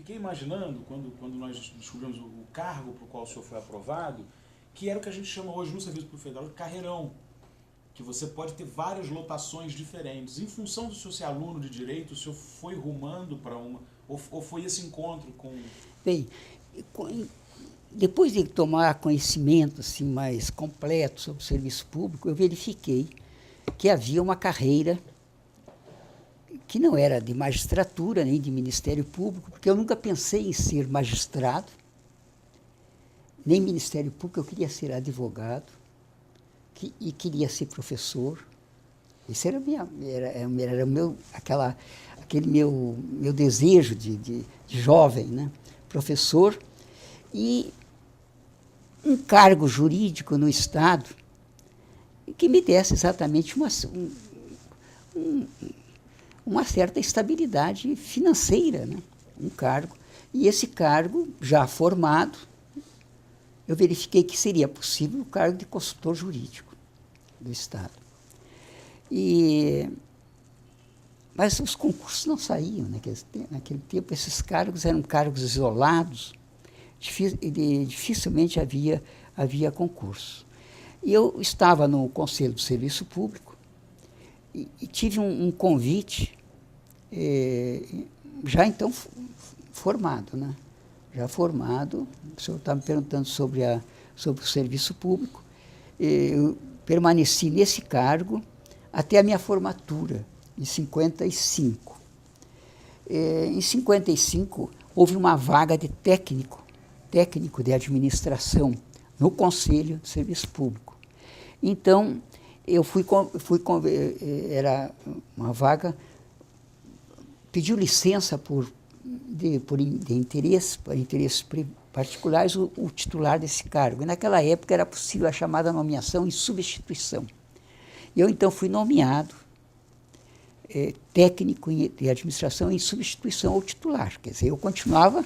fiquei imaginando, quando nós descobrimos o cargo para o qual o senhor foi aprovado, que era o que a gente chama hoje no Serviço Público Federal de carreirão, que você pode ter várias lotações diferentes. Em função do senhor ser aluno de Direito, o senhor foi rumando para uma... Ou foi esse encontro com... Bem, depois de tomar conhecimento assim, mais completo sobre o serviço público, eu verifiquei que havia uma carreira que não era de magistratura nem de Ministério Público, porque eu nunca pensei em ser magistrado, nem Ministério Público, eu queria ser advogado e queria ser professor. Esse era aquele meu desejo de jovem, né? Professor, e um cargo jurídico no Estado que me desse exatamente uma certa estabilidade financeira, né? Um cargo. E esse cargo, já formado, eu verifiquei que seria possível o cargo de consultor jurídico do Estado. Mas os concursos não saíam, né? Naquele tempo, esses cargos eram cargos isolados, dificilmente havia concurso. E eu estava no Conselho do Serviço Público e tive um convite, já então formado, né? Já formado, o senhor estava me perguntando sobre o serviço público. Eu permaneci nesse cargo até a minha formatura, em 55. Em 55, houve uma vaga de técnico de administração no Conselho de Serviço Público. Então, eu era uma vaga, pediu licença por interesses particulares o titular desse cargo. E naquela época era possível a chamada nomeação em substituição. Eu, então, fui nomeado técnico de administração em substituição ao titular. Quer dizer, eu continuava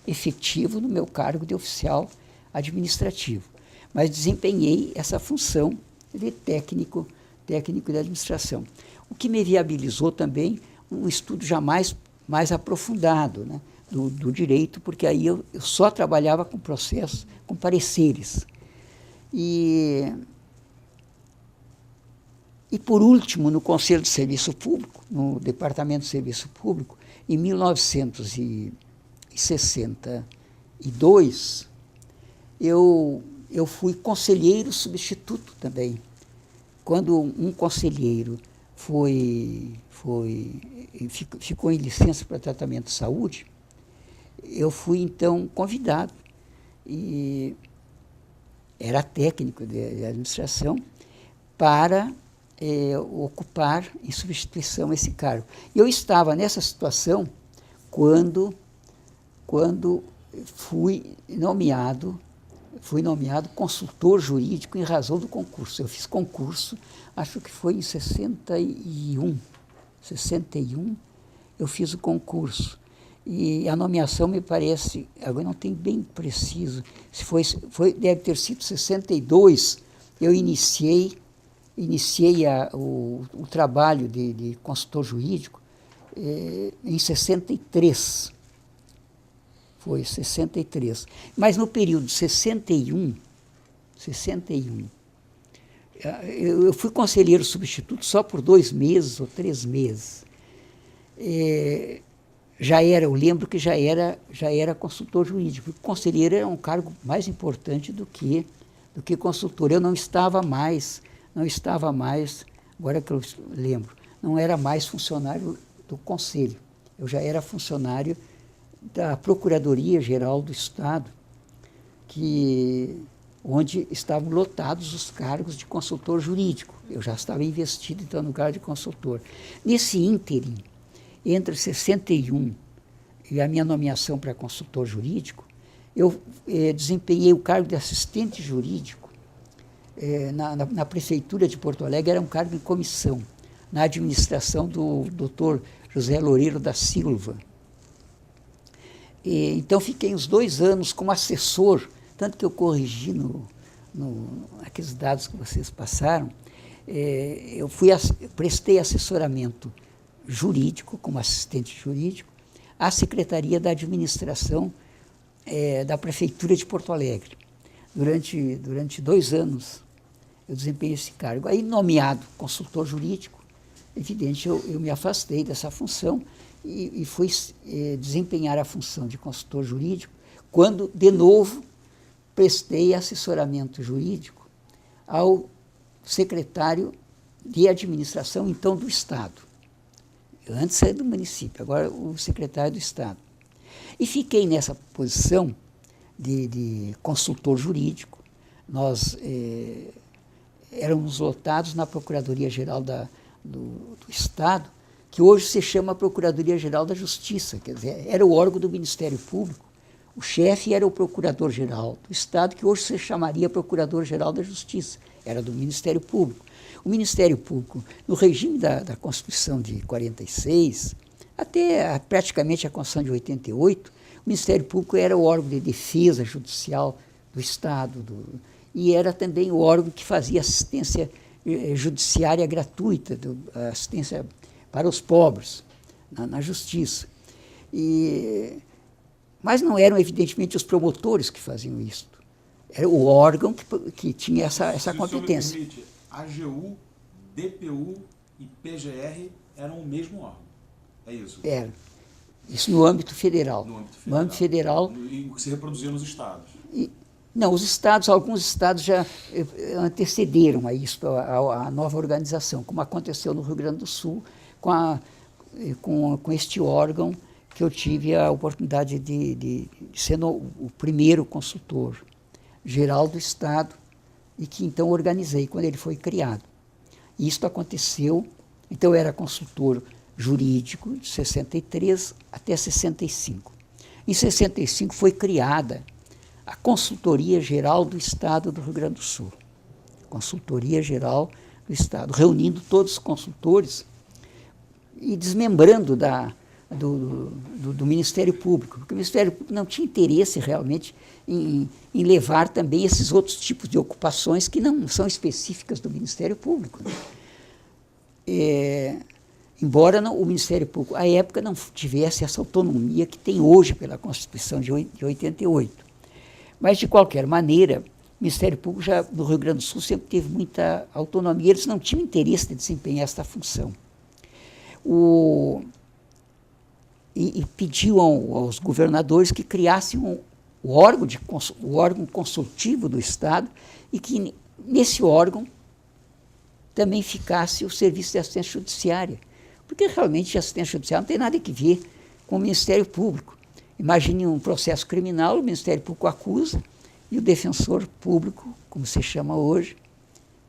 efetivo no meu cargo de oficial administrativo, mas desempenhei essa função de técnico de administração. O que me viabilizou também um estudo jamais mais aprofundado, né, do direito, porque aí eu só trabalhava com processos, com pareceres. E por último, no Conselho de Serviço Público, no Departamento de Serviço Público, em 1962, eu fui conselheiro substituto também. Quando um conselheiro ficou em licença para tratamento de saúde, eu fui, então, convidado, e era técnico de administração, para ocupar em substituição esse cargo. Eu estava nessa situação quando fui nomeado consultor jurídico em razão do concurso. Eu fiz concurso, acho que foi em 61. 61 eu fiz o concurso. E a nomeação me parece, agora não tem bem preciso, deve ter sido 62, eu iniciei o trabalho de consultor jurídico em 63. Foi 63. Mas no período de 61, eu fui conselheiro substituto só por 2 meses ou 3 meses. Eu lembro que já era consultor jurídico. Conselheiro era um cargo mais importante do que consultor. Eu não estava mais, agora que eu lembro, não era mais funcionário do Conselho. Eu já era funcionário da Procuradoria-Geral do Estado, onde estavam lotados os cargos de consultor jurídico. Eu já estava investido, então, no cargo de consultor. Nesse ínterim, entre 61 e a minha nomeação para consultor jurídico, eu desempenhei o cargo de assistente jurídico na Prefeitura de Porto Alegre. Era um cargo em comissão, na administração do Dr. José Loureiro da Silva. Então, fiquei uns 2 anos como assessor, tanto que eu corrigi aqueles dados que vocês passaram. Eu prestei assessoramento jurídico, como assistente jurídico, à Secretaria da Administração da Prefeitura de Porto Alegre. Durante 2 anos eu desempenhei esse cargo. Aí, nomeado consultor jurídico, evidente, eu me afastei dessa função e fui desempenhar a função de consultor jurídico quando, de novo, prestei assessoramento jurídico ao secretário de administração, então, do Estado. Eu antes era do município, agora o secretário do Estado. E fiquei nessa posição de consultor jurídico. Nós éramos lotados na Procuradoria-Geral do Estado, que hoje se chama Procuradoria-Geral da Justiça, quer dizer, era o órgão do Ministério Público. O chefe era o Procurador-Geral do Estado, que hoje se chamaria Procurador-Geral da Justiça, era do Ministério Público. O Ministério Público, no regime da Constituição de 46, até praticamente a Constituição de 88, o Ministério Público era o órgão de defesa judicial do Estado, e era também o órgão que fazia assistência judiciária gratuita, assistência para os pobres, na Justiça. Mas não eram, evidentemente, os promotores que faziam isso. Era o órgão que tinha essa competência. Me permite, AGU, DPU e PGR eram o mesmo órgão. É isso? Era. Isso no âmbito federal. No âmbito federal. E o que se reproduzia nos estados. Não, alguns estados já antecederam a isso, a nova organização, como aconteceu no Rio Grande do Sul, com este órgão que eu tive a oportunidade de ser o primeiro consultor geral do Estado e que então organizei quando ele foi criado. E isso aconteceu, então eu era consultor jurídico de 63 até 65. Em 65 foi criada a Consultoria Geral do Estado do Rio Grande do Sul. Consultoria Geral do Estado, reunindo todos os consultores e desmembrando do Ministério Público, porque o Ministério Público não tinha interesse realmente em levar também esses outros tipos de ocupações que não são específicas do Ministério Público. Embora o Ministério Público, à época, não tivesse essa autonomia que tem hoje pela Constituição de 88. Mas, de qualquer maneira, o Ministério Público já, no Rio Grande do Sul sempre teve muita autonomia, eles não tinham interesse de desempenhar esta função. E pediu aos governadores que criassem o órgão consultivo do Estado e que nesse órgão também ficasse o serviço de assistência judiciária, porque realmente a assistência judiciária não tem nada a ver com o Ministério Público. Imagine um processo criminal, o Ministério Público acusa e o defensor público, como se chama hoje,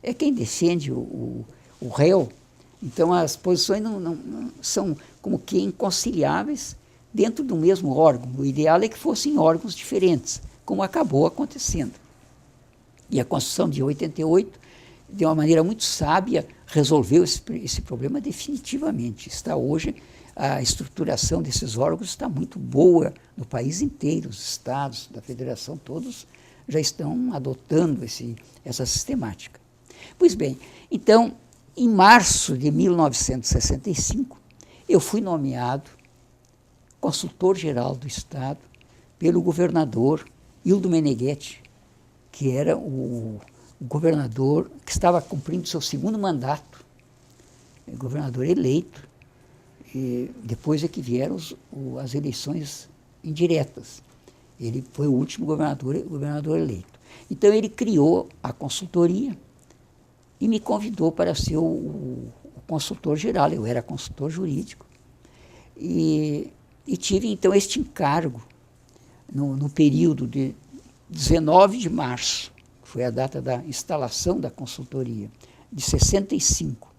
é quem defende o réu. Então as posições não são como que inconciliáveis dentro do mesmo órgão. O ideal é que fossem órgãos diferentes, como acabou acontecendo. E a Constituição de 88, de uma maneira muito sábia, resolveu esse problema definitivamente. Está hoje, a estruturação desses órgãos está muito boa no país inteiro, os estados da federação, todos já estão adotando essa sistemática. Pois bem, então, em março de 1965, eu fui nomeado consultor-geral do Estado pelo governador Hildo Meneghetti, que era o governador que estava cumprindo seu segundo mandato, governador eleito, e depois é que vieram as eleições indiretas. Ele foi o último governador eleito. Então ele criou a consultoria e me convidou para ser o consultor geral. Eu era consultor jurídico. E tive, então, este encargo no período de 19 de março, que foi a data da instalação da consultoria, de 65,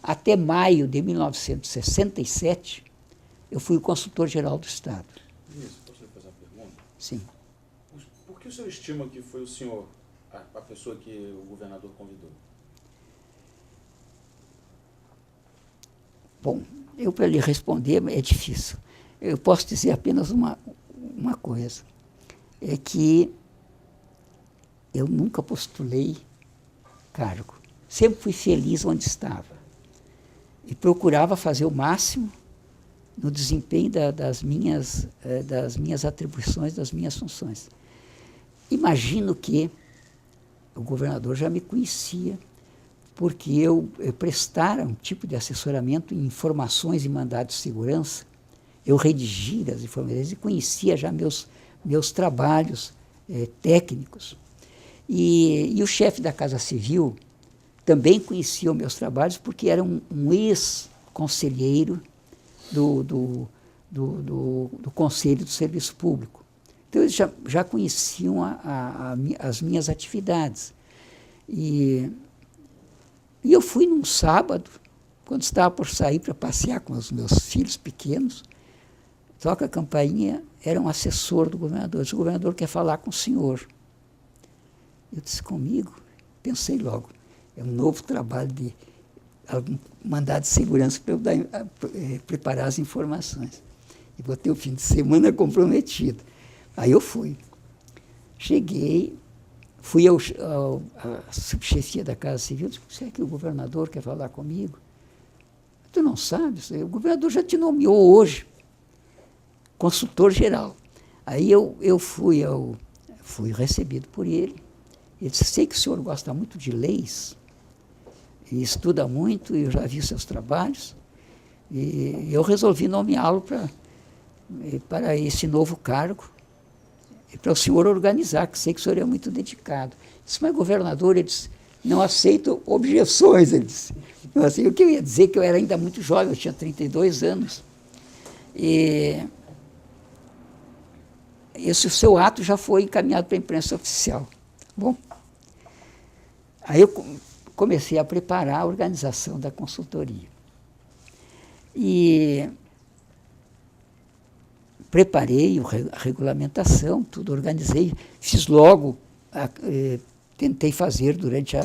até maio de 1967, eu fui o consultor-geral do Estado. Isso, posso lhe fazer uma pergunta? Sim. Por que o senhor estima que foi o senhor, a pessoa que o governador convidou? Bom, para lhe responder é difícil. Eu posso dizer apenas uma coisa, é que eu nunca postulei cargo. Sempre fui feliz onde estava. E procurava fazer o máximo no desempenho das minhas atribuições, das minhas funções. Imagino que o governador já me conhecia, porque eu prestara um tipo de assessoramento em informações e mandados de segurança, eu redigira as informações e conhecia já meus trabalhos técnicos. E o chefe da Casa Civil também conhecia os meus trabalhos, porque era um ex-conselheiro do Conselho do Serviço Público. Então, eles já conheciam as minhas atividades. E eu fui num sábado, quando estava por sair para passear com os meus filhos pequenos, toca a campainha, era um assessor do governador. Disse: o governador quer falar com o senhor. Eu disse: comigo? Pensei logo, é um novo trabalho de algum mandado de segurança para eu preparar as informações. E vou ter o fim de semana comprometido. Aí eu fui. Cheguei, fui à subchefia da Casa Civil, disse: será que o governador quer falar comigo? Tu não sabes? O governador já te nomeou hoje consultor geral. Aí eu fui recebido por ele. Ele disse: sei que o senhor gosta muito de leis, e estuda muito, e eu já vi seus trabalhos, e eu resolvi nomeá-lo para esse novo cargo, e para o senhor organizar, que sei que o senhor é muito dedicado. Eu disse: mas governador, ele disse, não aceito objeções, ele disse. Eu, assim, o que eu ia dizer, que eu era ainda muito jovem, eu tinha 32 anos. E esse seu ato já foi encaminhado para a imprensa oficial. Bom, aí eu comecei a preparar a organização da consultoria. E preparei a regulamentação, tudo organizei, fiz logo, tentei fazer durante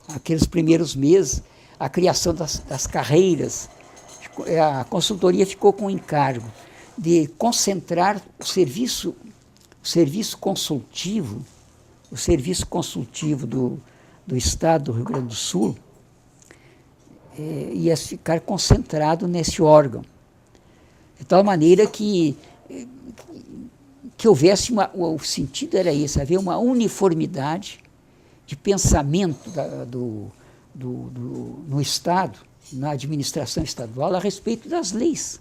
aqueles primeiros meses a criação das carreiras. A consultoria ficou com o encargo de concentrar o serviço consultivo do Estado do Rio Grande do Sul, ia ficar concentrado nesse órgão, de tal maneira que houvesse o sentido era esse, haver uma uniformidade de pensamento no Estado, na administração estadual, a respeito das leis.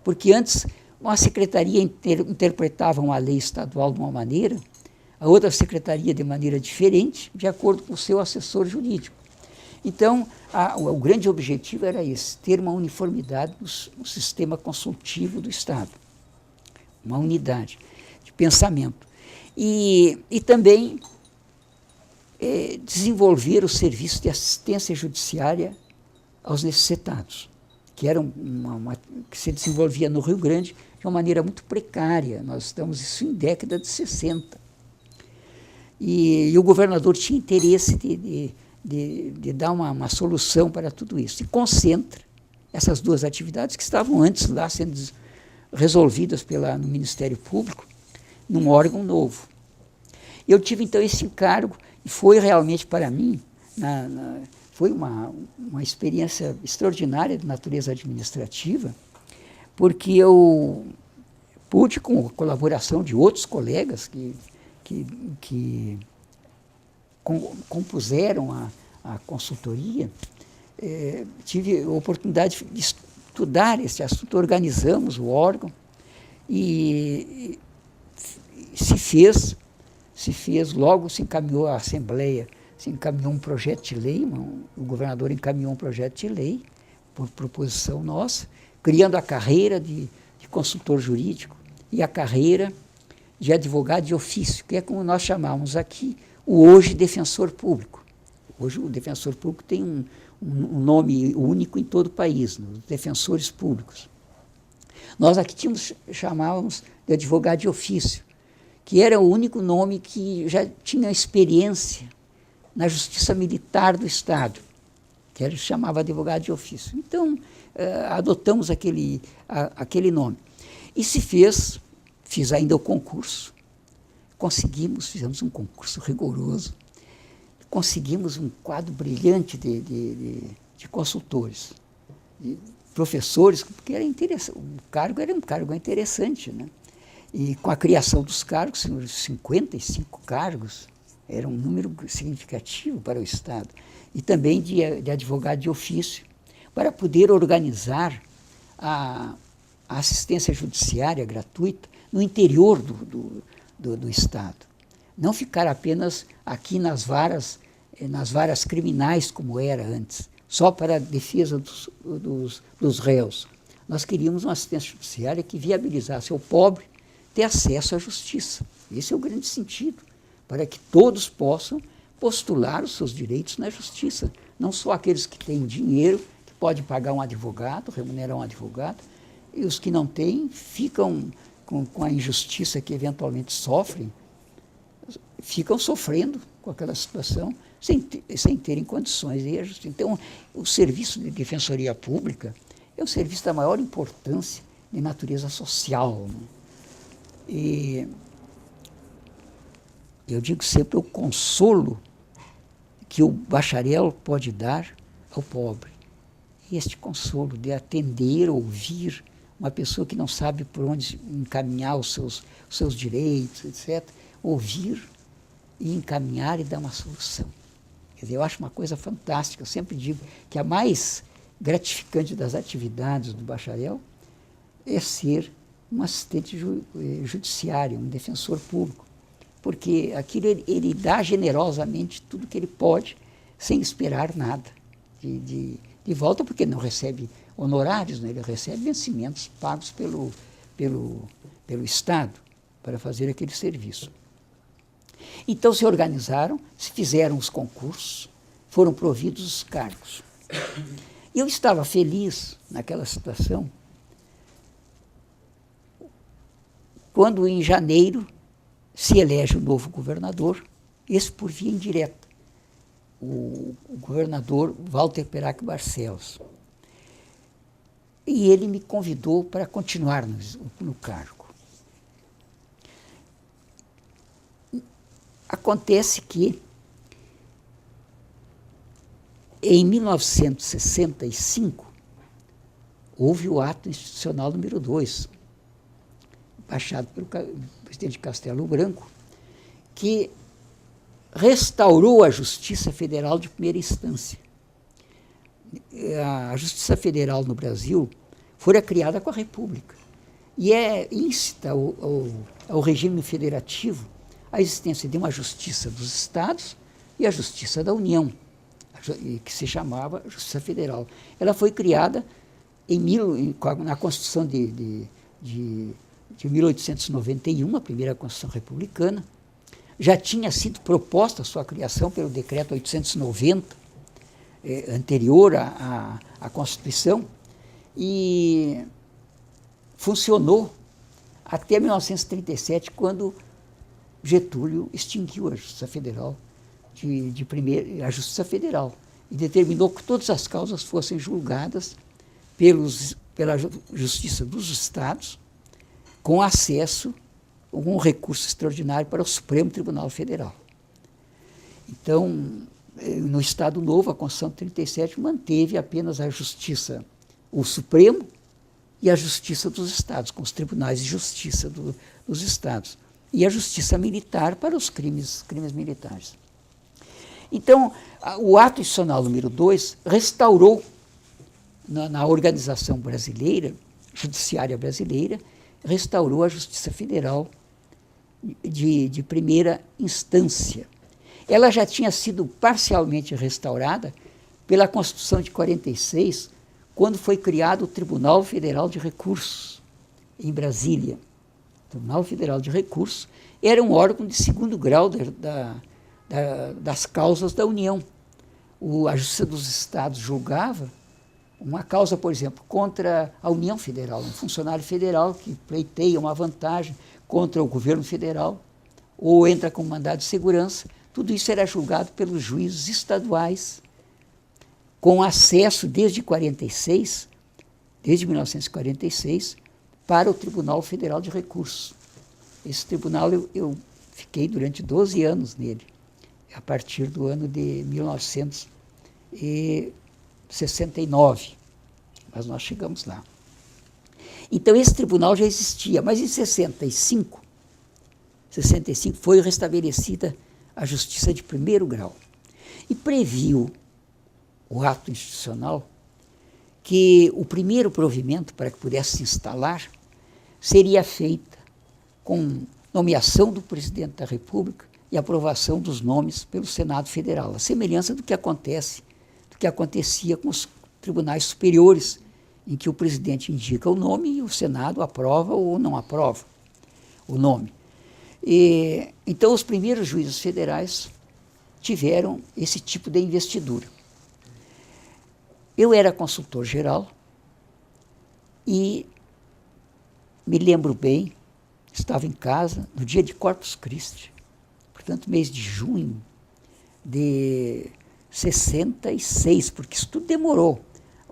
Porque antes uma secretaria interpretava uma lei estadual de uma maneira, a outra secretaria de maneira diferente, de acordo com o seu assessor jurídico. Então, o grande objetivo era esse, ter uma uniformidade no sistema consultivo do Estado, uma unidade de pensamento. E também desenvolver o serviço de assistência judiciária aos necessitados, que era que se desenvolvia no Rio Grande de uma maneira muito precária. Nós estamos isso em década de 60. E o governador tinha interesse de dar uma solução para tudo isso. E concentra essas duas atividades que estavam antes lá sendo resolvidas no Ministério Público, num órgão novo. Eu tive, então, esse encargo, e foi realmente para mim, foi uma experiência extraordinária de natureza administrativa, porque eu pude, com a colaboração de outros colegas que compuseram a consultoria, tive a oportunidade de estudar esse assunto, organizamos o órgão e se fez, logo se encaminhou à Assembleia, se encaminhou um projeto de lei, o governador encaminhou um projeto de lei, por proposição nossa, criando a carreira de consultor jurídico e a carreira de advogado de ofício, que é como nós chamamos aqui o hoje defensor público. Hoje o defensor público tem um nome único em todo o país, os defensores públicos. Nós aqui chamávamos de advogado de ofício, que era o único nome que já tinha experiência na Justiça Militar do Estado, que ele chamava advogado de ofício. Então, adotamos aquele nome. E fiz ainda o concurso, fizemos um concurso rigoroso, conseguimos um quadro brilhante de consultores, professores, porque era interessante, o cargo era um cargo interessante, né? E com a criação dos cargos, 55 cargos, era um número significativo para o Estado, e também de advogado de ofício, para poder organizar a assistência judiciária gratuita no interior do Estado. Não ficar apenas aqui nas varas criminais, como era antes, só para a defesa dos réus. Nós queríamos uma assistência judiciária que viabilizasse ao pobre ter acesso à justiça. Esse é o grande sentido, para que todos possam postular os seus direitos na justiça, não só aqueles que têm dinheiro, que podem pagar um advogado, remunerar um advogado, e os que não têm ficam com a injustiça que eventualmente sofrem, ficam sofrendo com aquela situação sem terem condições de justiça. Então, o serviço de defensoria pública é um serviço da maior importância de natureza social, né? E eu digo sempre o consolo que o bacharel pode dar ao pobre. E este consolo de atender, ouvir uma pessoa que não sabe por onde encaminhar os seus direitos, etc., ouvir e encaminhar e dar uma solução. Quer dizer, eu acho uma coisa fantástica. Eu sempre digo que a mais gratificante das atividades do bacharel é ser um assistente judiciário, um defensor público, porque aquilo ele dá generosamente tudo que ele pode, sem esperar nada de volta, porque não recebe honorários, né? Ele recebe vencimentos pagos pelo Estado para fazer aquele serviço. Então se organizaram, se fizeram os concursos, foram providos os cargos. Eu estava feliz naquela situação, quando em janeiro se elege o novo governador, esse por via indireta, o governador Walter Perac Barcelos. E ele me convidou para continuar no cargo. Acontece que, em 1965, houve o ato institucional número 2, baixado pelo presidente Castelo Branco, que restaurou a Justiça Federal de primeira instância. A Justiça Federal no Brasil fora criada com a República e é íncita ao regime federativo a existência de uma Justiça dos Estados e a Justiça da União, que se chamava Justiça Federal. Ela foi criada na Constituição de 1891, a primeira Constituição republicana. Já tinha sido proposta a sua criação pelo Decreto 890, anterior à Constituição, e funcionou até 1937, quando Getúlio extinguiu a Justiça Federal, a Justiça Federal, e determinou que todas as causas fossem julgadas pela Justiça dos Estados, com acesso a um recurso extraordinário para o Supremo Tribunal Federal. Então, no Estado Novo, a Constituição de 37 manteve apenas a Justiça, o Supremo e a Justiça dos Estados, com os tribunais de justiça dos Estados, e a Justiça Militar para os crimes militares. Então, o ato institucional número 2 restaurou na organização brasileira, judiciária brasileira, restaurou a Justiça Federal de primeira instância. Ela já tinha sido parcialmente restaurada pela Constituição de 46, quando foi criado o Tribunal Federal de Recursos, em Brasília. O Tribunal Federal de Recursos era um órgão de segundo grau das causas da União. A Justiça dos Estados julgava uma causa, por exemplo, contra a União Federal, um funcionário federal que pleiteia uma vantagem contra o governo federal, ou entra com mandado de segurança. Tudo isso era julgado pelos juízes estaduais, com acesso desde 1946, para o Tribunal Federal de Recursos. Esse tribunal eu fiquei durante 12 anos nele, a partir do ano de 1969. mas nós chegamos lá. Então, esse tribunal já existia, mas em 65 foi restabelecida a justiça de primeiro grau. E previu o ato institucional que o primeiro provimento para que pudesse se instalar seria feita com nomeação do presidente da República e aprovação dos nomes pelo Senado Federal, a semelhança do que acontecia com os tribunais superiores, em que o presidente indica o nome e o Senado aprova ou não aprova o nome. Então, os primeiros juízes federais tiveram esse tipo de investidura. Eu era consultor geral e me lembro bem, estava em casa no dia de Corpus Christi, portanto, mês de junho de 66, porque isso tudo demorou.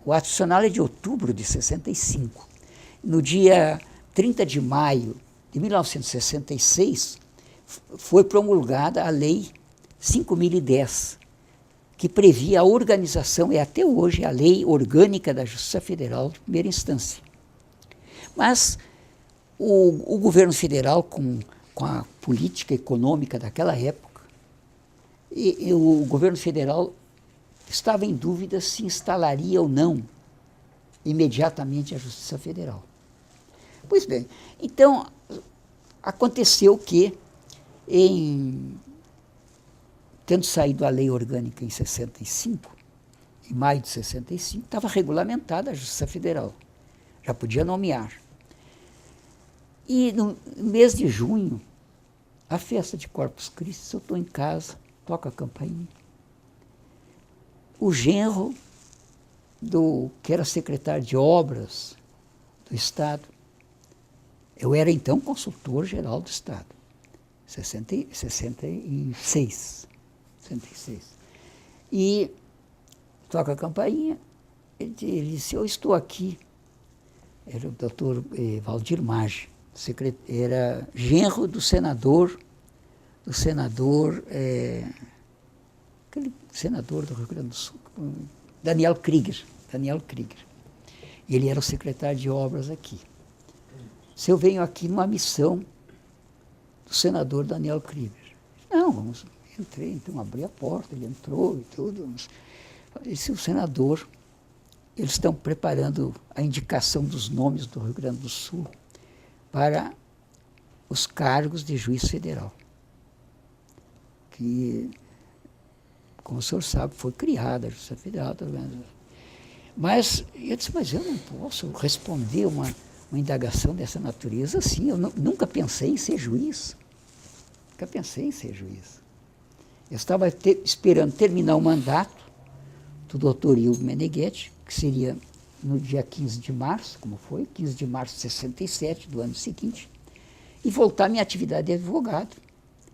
O ato institucional é de outubro de 65. No dia 30 de maio de 1966, foi promulgada a Lei 5.010, que previa a organização, e até hoje, a Lei Orgânica da Justiça Federal de primeira instância. Mas o governo federal, com a política econômica daquela época, e o governo federal estava em dúvida se instalaria ou não imediatamente a Justiça Federal. Pois bem, então aconteceu que, tendo saído a lei orgânica em 65, em maio de 65, estava regulamentada a Justiça Federal, já podia nomear. E no mês de junho, a festa de Corpus Christi, eu estou em casa, toco a campainha. O genro que era secretário de obras do Estado, eu era então consultor geral do Estado, 66. E toca a campainha, ele disse, eu estou aqui. Era o doutor Valdir Maggi, era genro do senador, aquele senador do Rio Grande do Sul, Daniel Krieger. Ele era o secretário de obras aqui. Se eu venho aqui numa missão do senador Daniel Krieger. Não, entrei, então abri a porta, ele entrou e tudo. Esse é o senador, eles estão preparando a indicação dos nomes do Rio Grande do Sul para os cargos de juiz federal. Que, como o senhor sabe, foi criada a Justiça Federal. Mas eu disse, mas eu não posso responder uma indagação dessa natureza assim. Eu nunca pensei em ser juiz. Eu estava esperando terminar o mandato do doutor Hildo Meneghetti, que seria no dia 15 de março, como foi, 15 de março de 67, do ano seguinte, e voltar à minha atividade de advogado,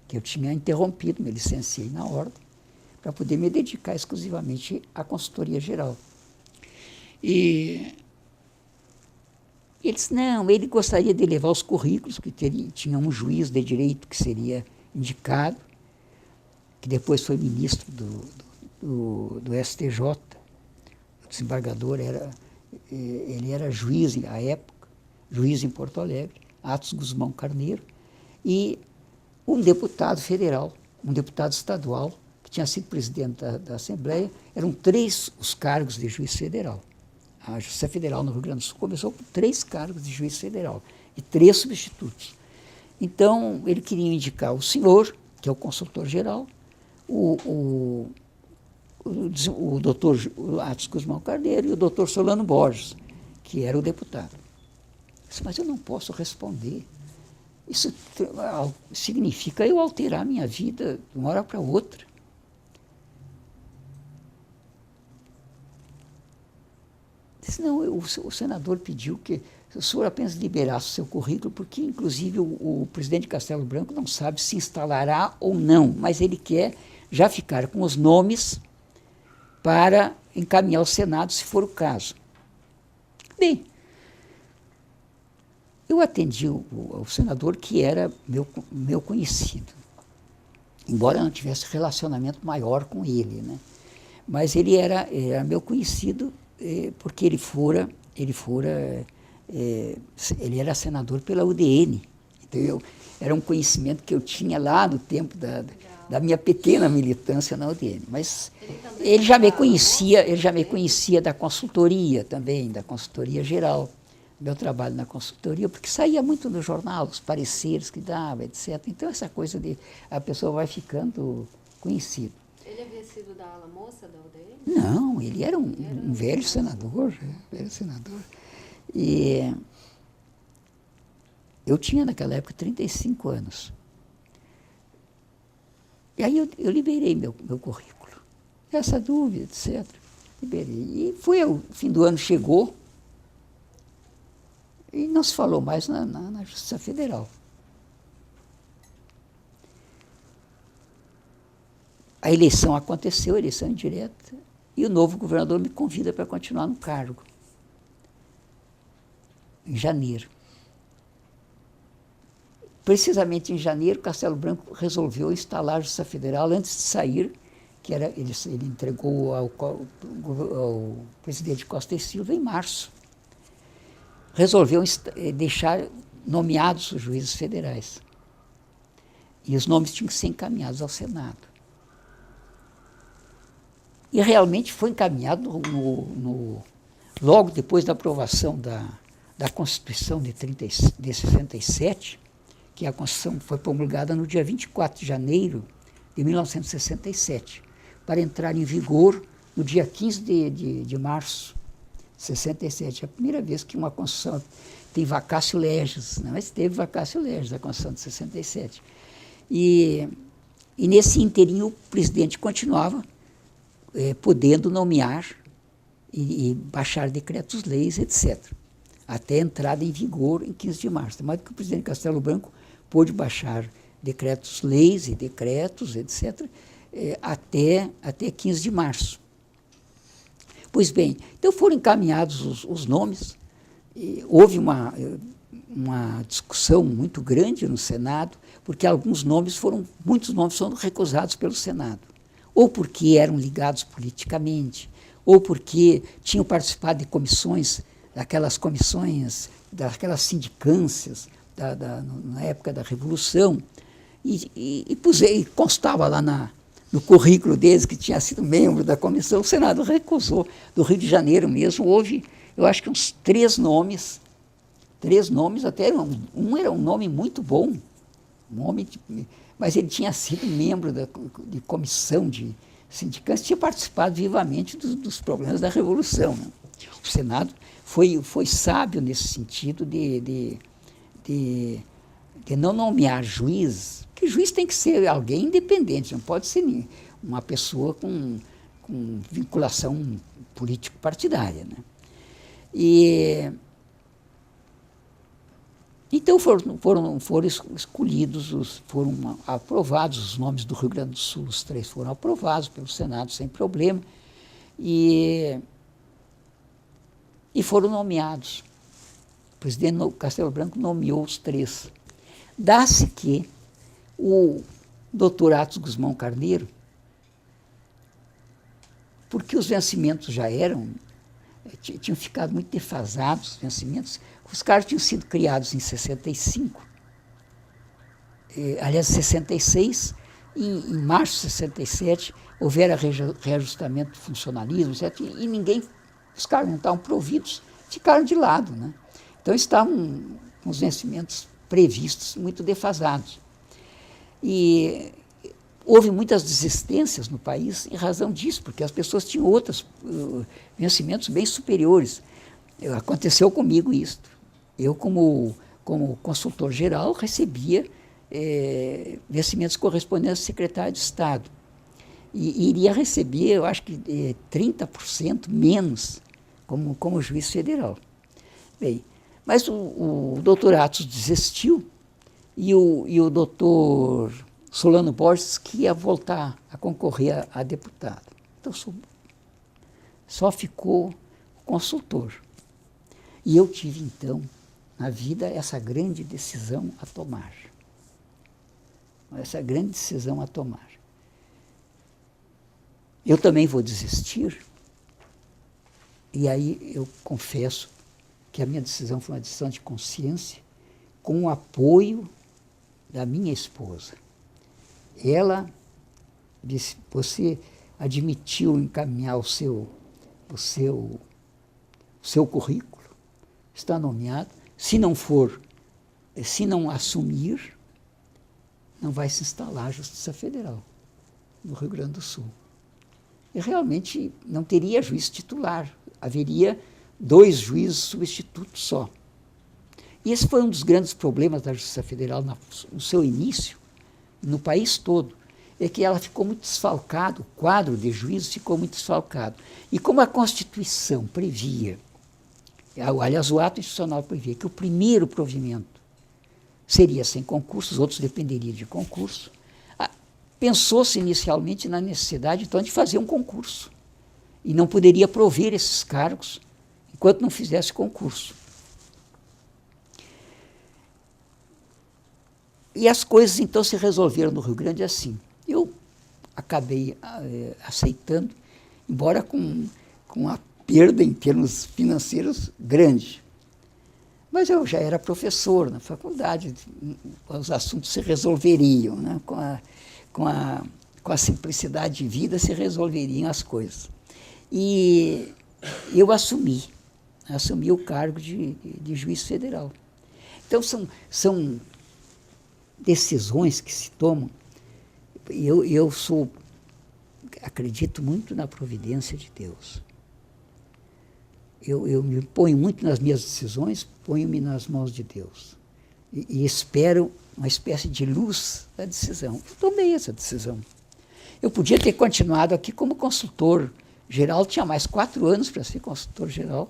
que eu tinha interrompido, me licenciei na ordem, para poder me dedicar exclusivamente à consultoria geral. E ele disse, não, ele gostaria de levar os currículos, que tinha um juiz de direito que seria indicado, que depois foi ministro do STJ, o desembargador, ele era juiz à época, juiz em Porto Alegre, Atos Guzmão Carneiro, e um deputado federal, um deputado estadual, que tinha sido presidente da Assembleia. Eram 3 os cargos de juiz federal. A Justiça Federal no Rio Grande do Sul começou com 3 cargos de juiz federal e 3 substitutos. Então, ele queria indicar o senhor, que é o consultor geral, o doutor Atos Guzmão Carneiro e o doutor Solano Borges, que era o deputado. Eu disse, mas eu não posso responder. Isso significa eu alterar minha vida de uma hora para outra. Disse, não, o senador pediu que o senhor apenas liberasse o seu currículo, porque, inclusive, o presidente Castelo Branco não sabe se instalará ou não, mas ele quer já ficar com os nomes para encaminhar ao Senado, se for o caso. Bem, eu atendi o senador, que era meu conhecido, embora eu não tivesse relacionamento maior com ele, né? Mas ele era meu conhecido porque ele era senador pela UDN. Então, era um conhecimento que eu tinha lá no tempo da minha pequena militância na UDN. Mas ele já me conhecia da consultoria também, da consultoria geral, meu trabalho na consultoria, porque saía muito no jornal, os pareceres que dava, etc. Então, essa coisa de a pessoa vai ficando conhecida. Ele havia sido da ala moça da UDN? Não, ele era um velho senador, E eu tinha naquela época 35 anos. E aí eu liberei meu currículo. Essa dúvida, etc. Liberei. E o fim do ano chegou e não se falou mais na Justiça Federal. A eleição aconteceu, a eleição indireta, e o novo governador me convida para continuar no cargo, em janeiro. Precisamente em janeiro, Castelo Branco resolveu instalar a Justiça Federal antes de sair, ele entregou ao presidente Costa e Silva em março. Resolveu deixar nomeados os juízes federais. E os nomes tinham que ser encaminhados ao Senado. E realmente foi encaminhado logo depois da aprovação da Constituição de 67, que a Constituição foi promulgada no dia 24 de janeiro de 1967, para entrar em vigor no dia 15 de março de 67. É a primeira vez que uma Constituição tem vacatio legis, né? Mas teve vacatio legis a Constituição de 67. E nesse inteirinho o presidente continuava podendo nomear e baixar decretos-leis, etc., até a entrada em vigor em 15 de março. Mais do que o presidente Castelo Branco pôde baixar decretos-leis e decretos, etc., até 15 de março. Pois bem, então foram encaminhados os nomes, houve uma discussão muito grande no Senado, porque muitos nomes foram recusados pelo Senado, ou porque eram ligados politicamente, ou porque tinham participado de comissões, daquelas sindicâncias na época da Revolução, e constava lá no currículo deles que tinha sido membro da comissão. O Senado recusou. Do Rio de Janeiro mesmo, houve, eu acho que uns 3 nomes, até um era um nome muito bom, mas ele tinha sido membro de comissão de sindicantes, tinha participado vivamente dos problemas da Revolução, né? O Senado foi sábio nesse sentido de não nomear juiz, porque juiz tem que ser alguém independente, não pode ser uma pessoa com vinculação político-partidária, né? Então foram escolhidos, foram aprovados os nomes do Rio Grande do Sul, os 3 foram aprovados pelo Senado sem problema, e foram nomeados. O presidente Castelo Branco nomeou os 3. Dá-se que o doutor Atos Guzmão Carneiro, porque os vencimentos já tinham ficado muito defasados, os vencimentos. Os cargos tinham sido criados em 65, aliás, 66, em março de 67, houvera reajustamento do funcionalismo, etc., e os cargos não estavam providos, ficaram de lado, né? Então estavam com os vencimentos previstos muito defasados. E houve muitas desistências no país em razão disso, porque as pessoas tinham outros vencimentos bem superiores. Aconteceu comigo isso. Eu, como consultor geral, recebia vencimentos correspondentes ao secretário de Estado. E iria receber, eu acho que 30% menos como juiz federal. Bem, mas o doutor Atos desistiu e o doutor Solano Borges que ia voltar a concorrer a deputado. Então só ficou o consultor. E eu tive, então, na vida, essa grande decisão a tomar. Eu também vou desistir? E aí eu confesso que a minha decisão foi uma decisão de consciência, com o apoio da minha esposa. Ela disse, você admitiu encaminhar o seu currículo, está nomeado, se não assumir, não vai se instalar a Justiça Federal no Rio Grande do Sul. E realmente não teria juiz titular, haveria 2 juízes substitutos só. E esse foi um dos grandes problemas da Justiça Federal no seu início, no país todo, é que ela ficou muito desfalcada, o quadro de juízes ficou muito desfalcado. E como a Constituição previa, aliás, o ato institucional previa que o primeiro provimento seria sem concurso, os outros dependeriam de concurso, pensou-se inicialmente na necessidade, então, de fazer um concurso. E não poderia prover esses cargos enquanto não fizesse concurso. E as coisas, então, se resolveram no Rio Grande assim. Eu acabei aceitando, embora com uma perda em termos financeiros grande. Mas eu já era professor na faculdade, os assuntos se resolveriam, né? Com a simplicidade de vida se resolveriam as coisas. E eu assumi o cargo de juiz federal. Então, são decisões que se tomam. Eu acredito muito na providência de Deus. Eu me ponho muito nas minhas decisões, ponho-me nas mãos de Deus. E espero uma espécie de luz da decisão. Eu tomei essa decisão. Eu podia ter continuado aqui como consultor geral, tinha mais 4 anos para ser consultor geral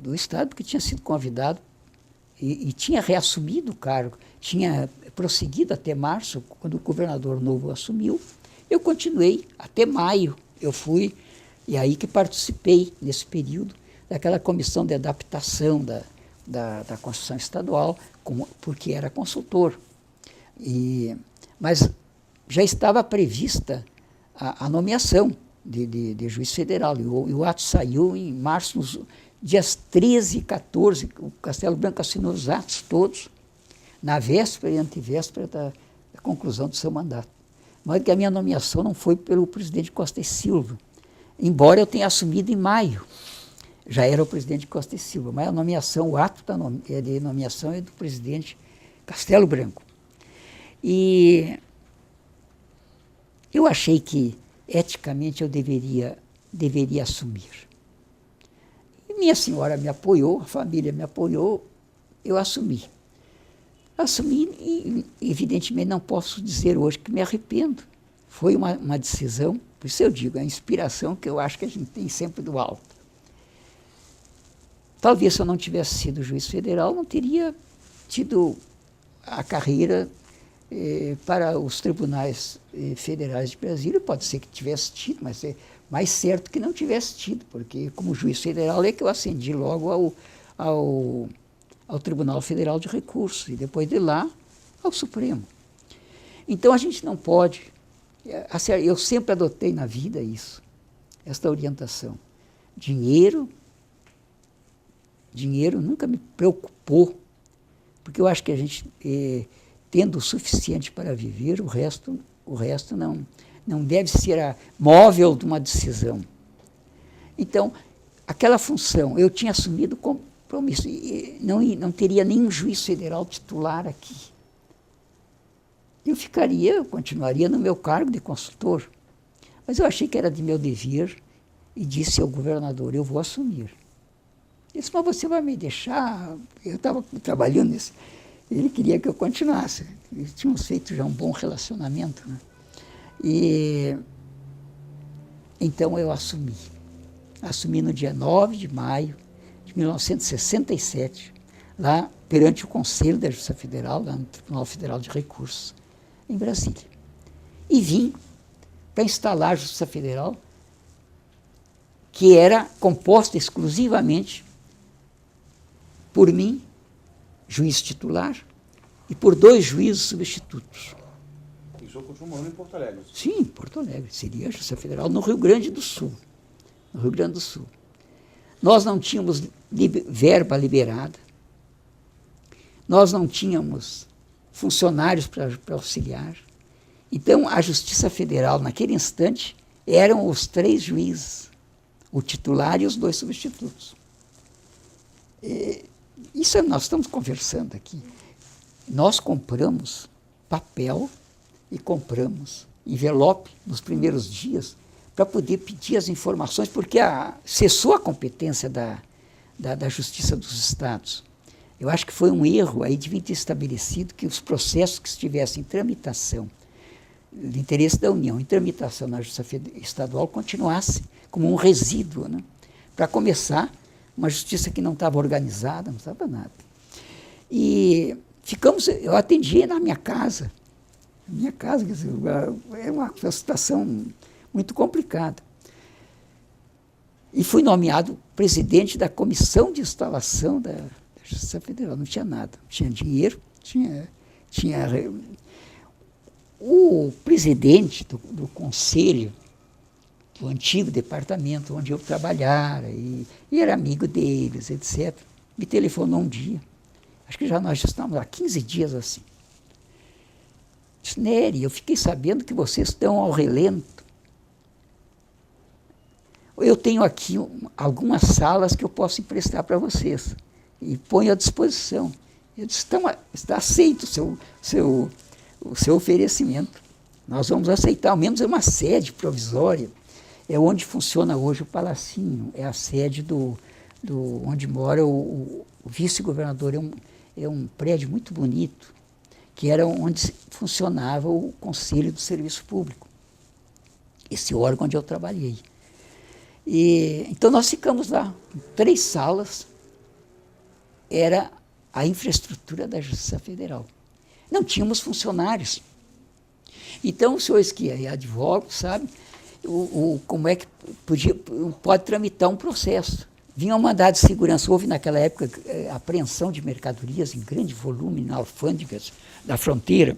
do Estado, porque tinha sido convidado e tinha reassumido o cargo, tinha prosseguido até março, quando o governador novo assumiu. Eu continuei até maio, eu fui, e aí que participei, nesse período, daquela comissão de adaptação da Constituição Estadual, porque era consultor. Mas já estava prevista a nomeação de juiz federal, e o ato saiu em março, nos dias 13 e 14, o Castelo Branco assinou os atos todos, na véspera e antevéspera da conclusão do seu mandato. Mas que a minha nomeação não foi pelo presidente Costa e Silva, embora eu tenha assumido em maio. Já era o presidente Costa e Silva, mas a nomeação, o ato de nomeação é do presidente Castelo Branco. E eu achei que, eticamente, eu deveria assumir. E minha senhora me apoiou, a família me apoiou, eu assumi. Assumi e, evidentemente, não posso dizer hoje que me arrependo. Foi uma decisão, por isso eu digo, a inspiração que eu acho que a gente tem sempre do alto. Talvez se eu não tivesse sido juiz federal, não teria tido a carreira para os tribunais federais de Brasília. Pode ser que tivesse tido, mas é mais certo que não tivesse tido, porque como juiz federal é que eu ascendi logo ao Tribunal Federal de Recursos e depois de lá ao Supremo. Então a gente não pode, eu sempre adotei na vida isso, esta orientação. Dinheiro nunca me preocupou, porque eu acho que a gente, tendo o suficiente para viver, o resto não deve ser móvel de uma decisão. Então, aquela função, eu tinha assumido compromisso, e não teria nenhum juiz federal titular aqui. Eu continuaria no meu cargo de consultor, mas eu achei que era de meu dever e disse ao governador, eu vou assumir. Ele disse, mas você vai me deixar? Eu estava trabalhando nisso. Ele queria que eu continuasse. Tínhamos feito já um bom relacionamento, né? E então eu assumi. Assumi no dia 9 de maio de 1967, lá perante o Conselho da Justiça Federal, lá no Tribunal Federal de Recursos, em Brasília. E vim para instalar a Justiça Federal, que era composta exclusivamente por mim, juiz titular, e por 2 juízes substitutos. E o senhor continua morando em Porto Alegre? Sim, em Porto Alegre. Seria a Justiça Federal no Rio Grande do Sul. no Rio Grande do Sul. Nós não tínhamos verba liberada, nós não tínhamos funcionários para auxiliar. Então, a Justiça Federal, naquele instante, eram os 3 juízes, o titular e os 2 substitutos. Isso nós estamos conversando aqui. Nós compramos papel e compramos envelope nos primeiros dias para poder pedir as informações, porque cessou a competência da Justiça dos Estados. Eu acho que foi um erro, aí devia ter estabelecido que os processos que estivessem em tramitação, de interesse da União, em tramitação na Justiça Estadual, continuassem como um resíduo, né? Para começar, uma justiça que não estava organizada, não estava nada. E eu atendi na minha casa. Minha casa, quer dizer, era uma situação muito complicada. E fui nomeado presidente da comissão de instalação da Justiça Federal. Não tinha nada, não tinha dinheiro, tinha o presidente do conselho, do antigo departamento onde eu trabalhara, e era amigo deles, etc. Me telefonou um dia, acho que nós já estávamos há 15 dias assim. Disse: Nery, eu fiquei sabendo que vocês estão ao relento. Eu tenho aqui algumas salas que eu posso emprestar para vocês e ponho à disposição. Eu disse: está aceito o seu oferecimento. Nós vamos aceitar, ao menos é uma sede provisória. É onde funciona hoje o Palacinho, é a sede onde mora o vice-governador. É um prédio muito bonito, que era onde funcionava o Conselho do Serviço Público, esse órgão onde eu trabalhei. Então nós ficamos lá, 3 salas, era a infraestrutura da Justiça Federal. Não tínhamos funcionários. Então os senhores que é advogado, sabe, como é que pode tramitar um processo. Vinha um mandado de segurança, houve naquela época apreensão de mercadorias em grande volume na alfândegas da fronteira.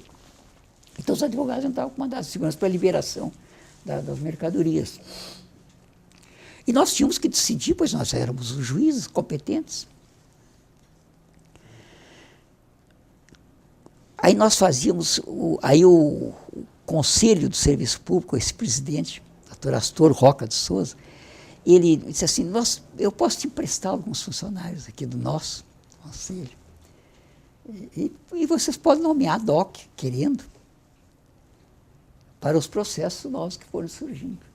Então os advogados entravam com mandado de segurança para a liberação das mercadorias. E nós tínhamos que decidir, pois nós éramos os juízes competentes. Aí nós fazíamos, aí o Conselho do Serviço Público, esse presidente, Dr. Astor Roca de Souza, ele disse assim: eu posso te emprestar alguns funcionários aqui do nosso conselho. E vocês podem nomear DOC, querendo, para os processos novos que foram surgindo.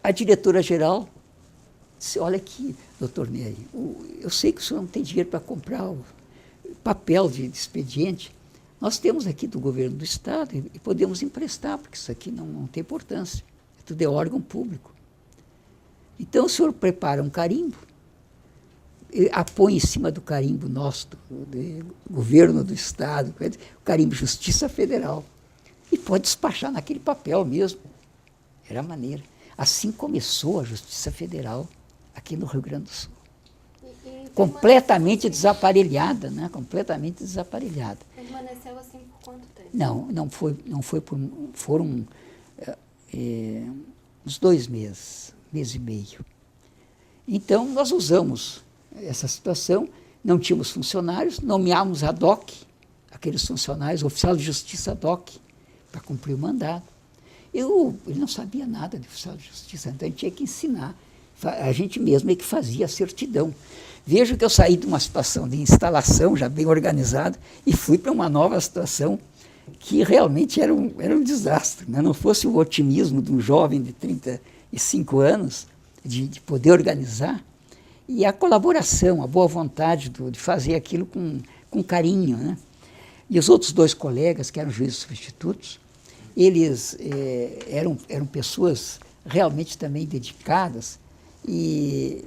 A diretora-geral disse: olha aqui, doutor Nery, eu sei que o senhor não tem dinheiro para comprar o papel de expediente. Nós temos aqui do governo do Estado e podemos emprestar, porque isso aqui não tem importância. Tudo é órgão público. Então o senhor prepara um carimbo, põe em cima do carimbo nosso, do governo do Estado, o carimbo Justiça Federal, e pode despachar naquele papel mesmo. Era a maneira. Assim começou a Justiça Federal aqui no Rio Grande do Sul. Completamente desaparelhada, né? Completamente desaparelhada. Permaneceu assim por quanto tempo? Não foi por... Foram uns 2 meses, mês e meio. Então, nós usamos essa situação, não tínhamos funcionários, nomeamos a DOC, aqueles funcionários, oficial de justiça DOC, para cumprir o mandado. Ele não sabia nada de oficial de justiça, então a gente tinha que ensinar. A gente mesmo é que fazia a certidão. Vejo que eu saí de uma situação de instalação já bem organizada e fui para uma nova situação que realmente era um desastre. Né? Não fosse o otimismo de um jovem de 35 anos de poder organizar, e a colaboração, a boa vontade de fazer aquilo com carinho. Né? E os outros 2 colegas, que eram juízes substitutos, eles eram pessoas realmente também dedicadas e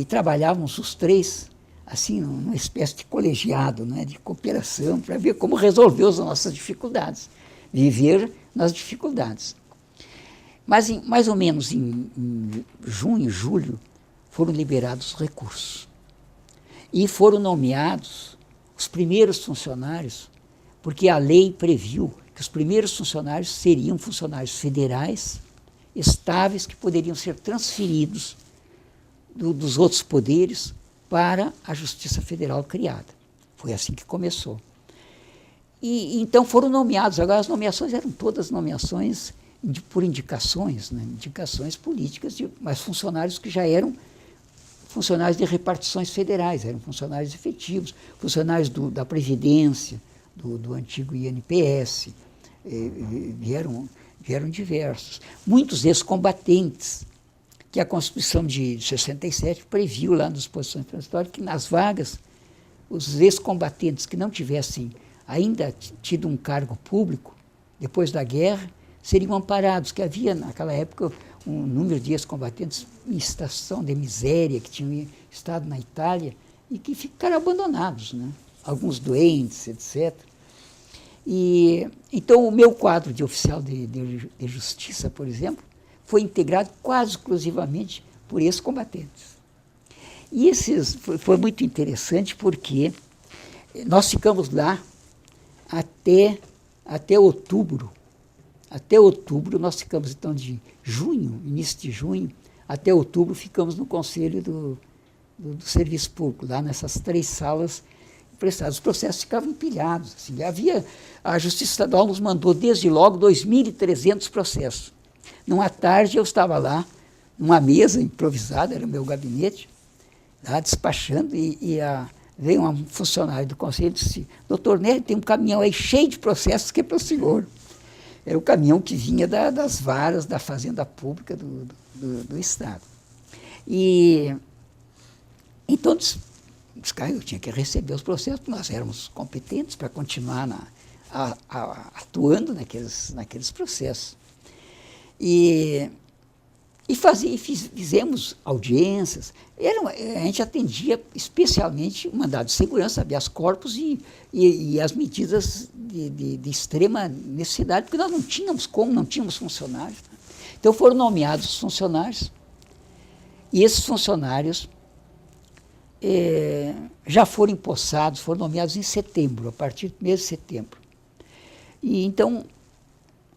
trabalhávamos os 3 assim, numa espécie de colegiado, né, de cooperação, para ver como resolver as nossas dificuldades, viver nas dificuldades. Mas mais ou menos em junho, julho, foram liberados os recursos. E foram nomeados os primeiros funcionários, porque a lei previu que os primeiros funcionários seriam funcionários federais estáveis que poderiam ser transferidos dos outros poderes para a Justiça Federal criada. Foi assim que começou. E então foram nomeados, agora as nomeações eram todas nomeações por indicações, né? Indicações políticas, mas funcionários que já eram funcionários de repartições federais, eram funcionários efetivos, funcionários da Previdência, do antigo INPS, vieram diversos. Muitos ex-combatentes, que a Constituição de 67 previu lá nas disposições transitórias que nas vagas, os ex-combatentes que não tivessem ainda tido um cargo público, depois da guerra, seriam amparados, que havia naquela época um número de ex-combatentes em situação de miséria, que tinham estado na Itália e que ficaram abandonados, né? Alguns doentes, etc. E, então, o meu quadro de oficial de justiça, por exemplo, foi integrado quase exclusivamente por ex-combatentes. E foi muito interessante porque nós ficamos lá até outubro. Até outubro, nós ficamos, então, de junho, início de junho, até outubro, ficamos no Conselho do Serviço Público, lá nessas 3 salas prestadas. Os processos ficavam empilhados. Assim. A Justiça Estadual nos mandou, desde logo, 2.300 processos. Numa tarde, eu estava lá, numa mesa improvisada, era o meu gabinete, lá despachando, e veio um funcionário do Conselho e disse: doutor Nery, tem um caminhão aí cheio de processos que é para o senhor. Era o caminhão que vinha das varas da Fazenda Pública do Estado. E então, eu tinha que receber os processos, porque nós éramos competentes para continuar atuando naqueles processos. E fizemos audiências. A gente atendia especialmente o mandado de segurança, habeas corpus e as medidas de extrema necessidade, porque nós não tínhamos funcionários. Então foram nomeados os funcionários, e esses funcionários já foram empossados, foram nomeados em setembro, a partir do mês de setembro. E então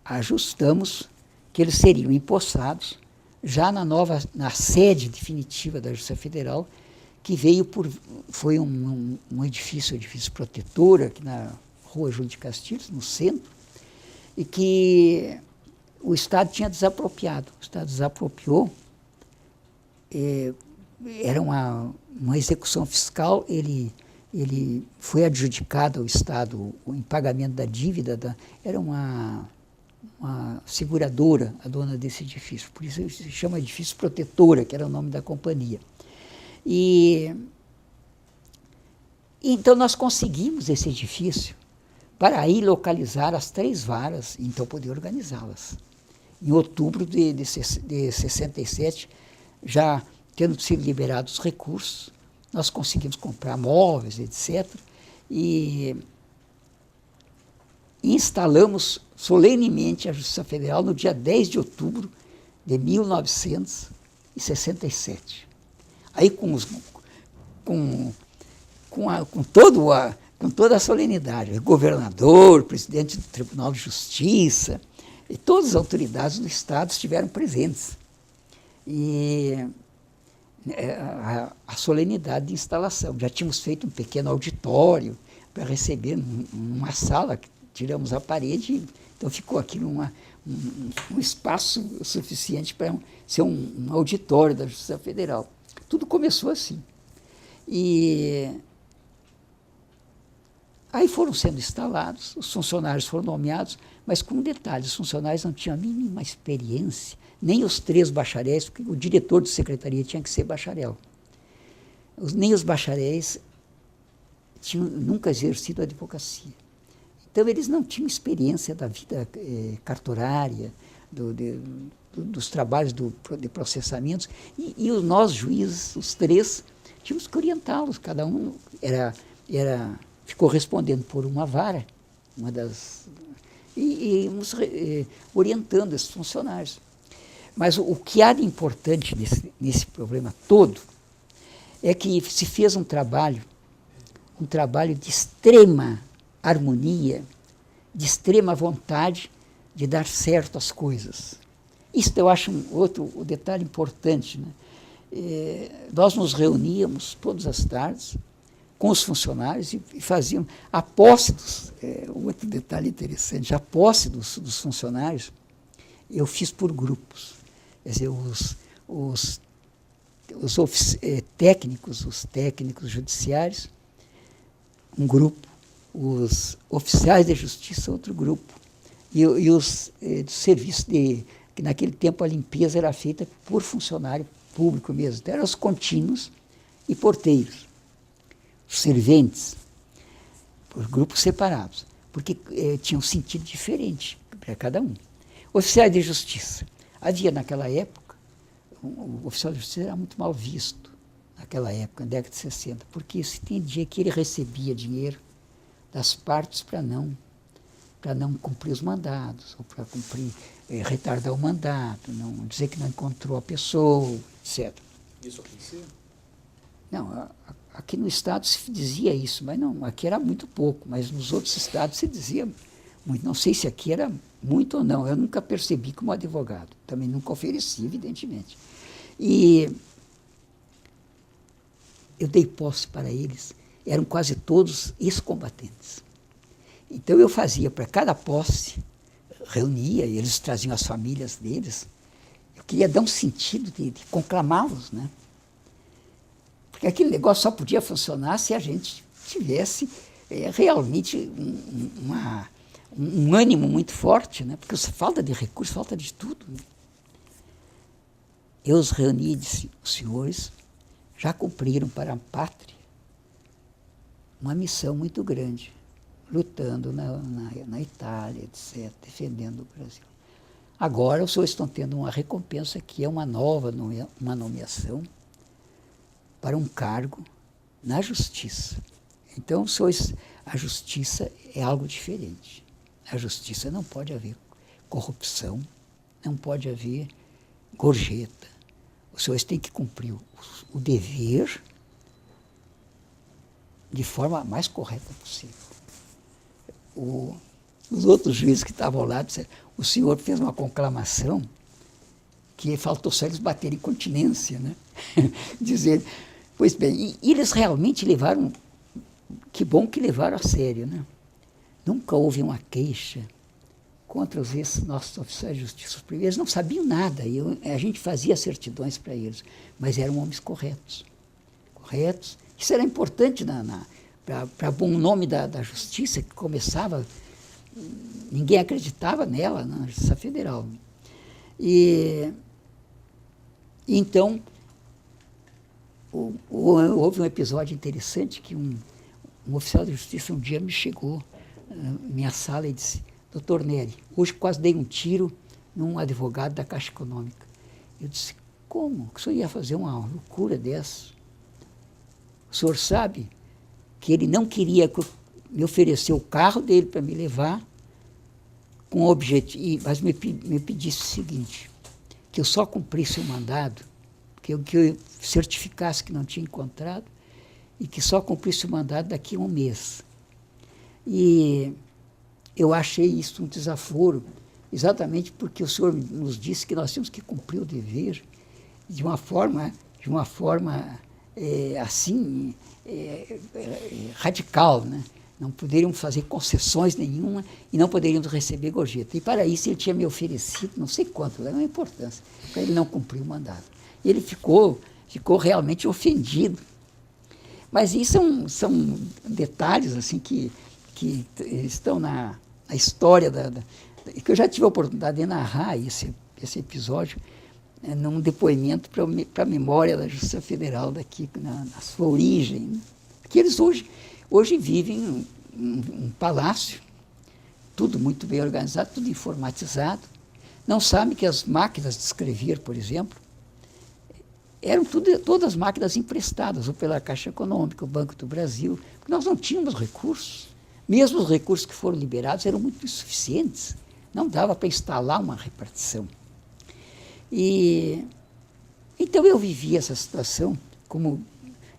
ajustamos que eles seriam empossados já na sede definitiva da Justiça Federal, que foi um edifício protetor, aqui na Rua Júlio de Castilhos, no centro, e que o Estado tinha desapropriado. O Estado desapropriou, era uma execução fiscal, ele foi adjudicado ao Estado em pagamento da dívida, era uma seguradora, a dona desse edifício, por isso se chama Edifício Protetora, que era o nome da companhia. E então nós conseguimos esse edifício para aí localizar as 3 varas e então poder organizá-las. Em outubro de 67, já tendo sido liberados os recursos, nós conseguimos comprar móveis, etc., e instalamos solenemente a Justiça Federal no dia 10 de outubro de 1967. Aí com toda a solenidade, o governador, o presidente do Tribunal de Justiça, e todas as autoridades do Estado estiveram presentes. E a solenidade de instalação. Já tínhamos feito um pequeno auditório para receber uma sala que tiramos a parede, então ficou aqui um espaço suficiente para ser um auditório da Justiça Federal. Tudo começou assim. E aí foram sendo instalados, os funcionários foram nomeados, mas com um detalhe, os funcionários não tinham a mínima experiência, nem os 3 bacharéis, porque o diretor de secretaria tinha que ser bacharel. Nem os bacharéis tinham nunca exercido a advocacia. Então, eles não tinham experiência da vida cartorária, dos trabalhos de processamentos, e nós, juízes, os 3, tínhamos que orientá-los, cada um ficou respondendo por uma vara, e íamos orientando esses funcionários. Mas o que há de importante nesse problema todo é que se fez um trabalho de extrema harmonia, de extrema vontade de dar certo às coisas. Isso eu acho outro detalhe importante, né? Nós nos reuníamos todas as tardes com os funcionários e fazíamos a posse outro detalhe interessante, a posse dos funcionários eu fiz por grupos. Quer dizer, os técnicos judiciários, um grupo, os oficiais de justiça, outro grupo, e os do serviço que naquele tempo a limpeza era feita por funcionário público mesmo, então, eram os contínuos e porteiros, os serventes, por grupos separados, porque tinha um sentido diferente para cada um. Oficiais de justiça. Havia naquela época, o oficial de justiça era muito mal visto, naquela época, na década de 60, porque se entendia que ele recebia dinheiro das partes para não cumprir os mandados, ou para cumprir, retardar o mandato, não dizer que não encontrou a pessoa, etc. Isso acontecia? Não, aqui no Estado se dizia isso, mas não, aqui era muito pouco, mas nos outros estados se dizia muito. Não sei se aqui era muito ou não, eu nunca percebi como advogado, também nunca ofereci, evidentemente. E eu dei posse para eles, eram quase todos ex-combatentes. Então eu fazia para cada posse, reunia, e eles traziam as famílias deles. Eu queria dar um sentido de conclamá-los, né? Porque aquele negócio só podia funcionar se a gente tivesse realmente um ânimo muito forte, né? Porque falta de recursos, falta de tudo. Né? Eu os reuni e disse, os senhores já cumpriram para a pátria uma missão muito grande, lutando na Itália, etc., defendendo o Brasil. Agora os senhores estão tendo uma recompensa que é uma nomeação para um cargo na justiça. Então, a justiça é algo diferente. A justiça não pode haver corrupção, não pode haver gorjeta. Os senhores têm que cumprir o dever de forma mais correta possível. Os outros juízes que estavam lá disseram, o senhor fez uma conclamação que faltou só eles baterem continência, né? Dizer, pois bem, e eles realmente levaram, que bom que levaram a sério, né? Nunca houve uma queixa contra os nossos oficiais de justiça. Eles não sabiam nada, a gente fazia certidões para eles, mas eram homens corretos. Corretos. Isso era importante para bom nome da justiça, que começava, ninguém acreditava nela, na Justiça Federal. E então, houve um episódio interessante que um oficial de justiça um dia me chegou na minha sala e disse, doutor Nery, hoje quase dei um tiro num advogado da Caixa Econômica. Eu disse, como? Que o senhor ia fazer uma loucura dessa? O senhor sabe que ele não queria me oferecer o carro dele para me levar com o objetivo, mas me pedisse o seguinte, que eu só cumprisse o mandado, que eu certificasse que não tinha encontrado e que só cumprisse o mandado daqui a um mês. E eu achei isso um desaforo, exatamente porque o senhor nos disse que nós tínhamos que cumprir o dever de uma forma assim, radical, né? Não poderíamos fazer concessões nenhuma e não poderíamos receber gorjeta. E para isso ele tinha me oferecido, não sei quanto, era uma importância, para ele não cumprir o mandato. E ele ficou realmente ofendido. Mas isso são detalhes assim que estão na história, que eu já tive a oportunidade de narrar esse episódio num depoimento para a memória da Justiça Federal daqui, na sua origem. Né? Que eles hoje vivem um palácio, tudo muito bem organizado, tudo informatizado. Não sabem que as máquinas de escrever, por exemplo, eram todas máquinas emprestadas, ou pela Caixa Econômica, o Banco do Brasil, porque nós não tínhamos recursos. Mesmo os recursos que foram liberados eram muito insuficientes. Não dava para instalar uma repartição. Então eu vivi essa situação, como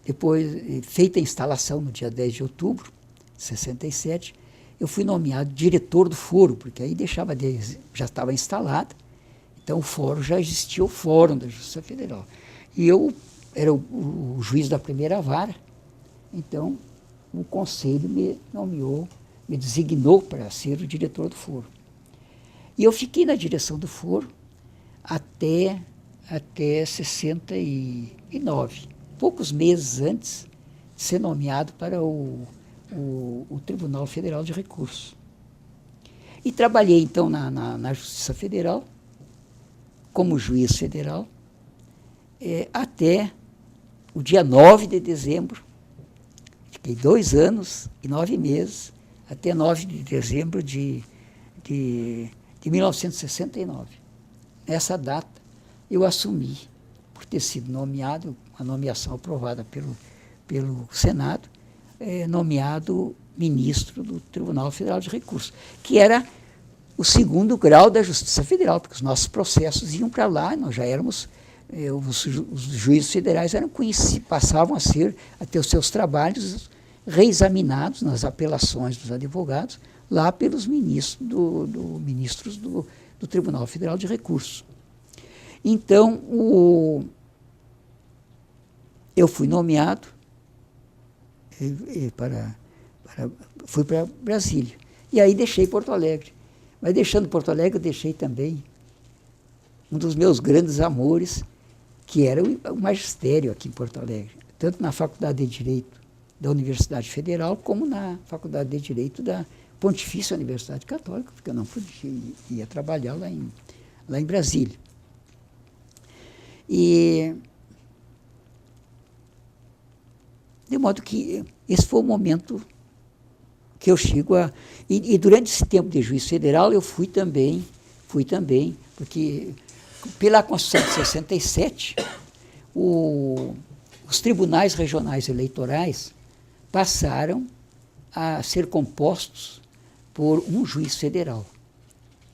depois, feita a instalação no dia 10 de outubro de 67, eu fui nomeado diretor do foro, porque aí já estava instalado, Então, o fórum já existia, o Fórum da Justiça Federal. E eu era o juiz da primeira vara, então o conselho me nomeou, me designou para ser o diretor do foro. E eu fiquei na direção do foro até 69, poucos meses antes de ser nomeado para o Tribunal Federal de Recursos. E trabalhei, então, na Justiça Federal, como juiz federal, até o dia 9 de dezembro. Fiquei 2 anos e 9 meses, até 9 de dezembro de 1969. Nessa data, eu assumi, por ter sido nomeado, a nomeação aprovada pelo Senado, nomeado ministro do Tribunal Federal de Recursos, que era o 2º grau da Justiça Federal, porque os nossos processos iam para lá, nós já éramos, os juízes federais passavam a ter os seus trabalhos reexaminados nas apelações dos advogados, lá pelos ministros do Tribunal Federal de Recursos. Então, eu fui nomeado, fui para Brasília. E aí deixei Porto Alegre. Mas deixando Porto Alegre, eu deixei também um dos meus grandes amores, que era o magistério aqui em Porto Alegre, tanto na Faculdade de Direito da Universidade Federal, como na Faculdade de Direito da Pontifícia Universidade Católica, porque eu não podia ia trabalhar lá em Brasília. E de modo que esse foi o momento que eu chego a... E durante esse tempo de juiz federal, eu fui também, porque pela Constituição de 67, os tribunais regionais eleitorais passaram a ser compostos por um juiz federal.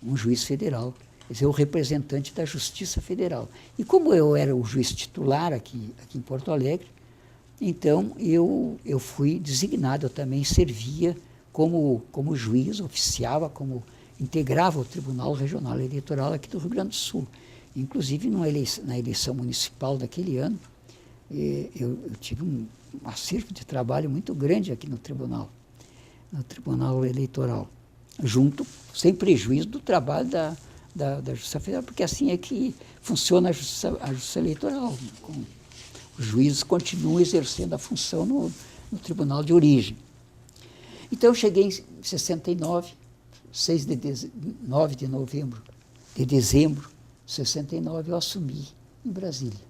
Quer dizer, o representante da Justiça Federal. E como eu era o juiz titular aqui em Porto Alegre, então eu fui designado, eu também servia como juiz, oficiava, integrava o Tribunal Regional Eleitoral aqui do Rio Grande do Sul. Inclusive, na eleição municipal daquele ano, eu tive um acervo de trabalho muito grande aqui no Tribunal Eleitoral, sem prejuízo do trabalho da Justiça Federal, porque assim é que funciona a Justiça Eleitoral. Os juízes continuam exercendo a função no tribunal de origem. Então, eu cheguei em 69, 9 de dezembro de 69, eu assumi em Brasília.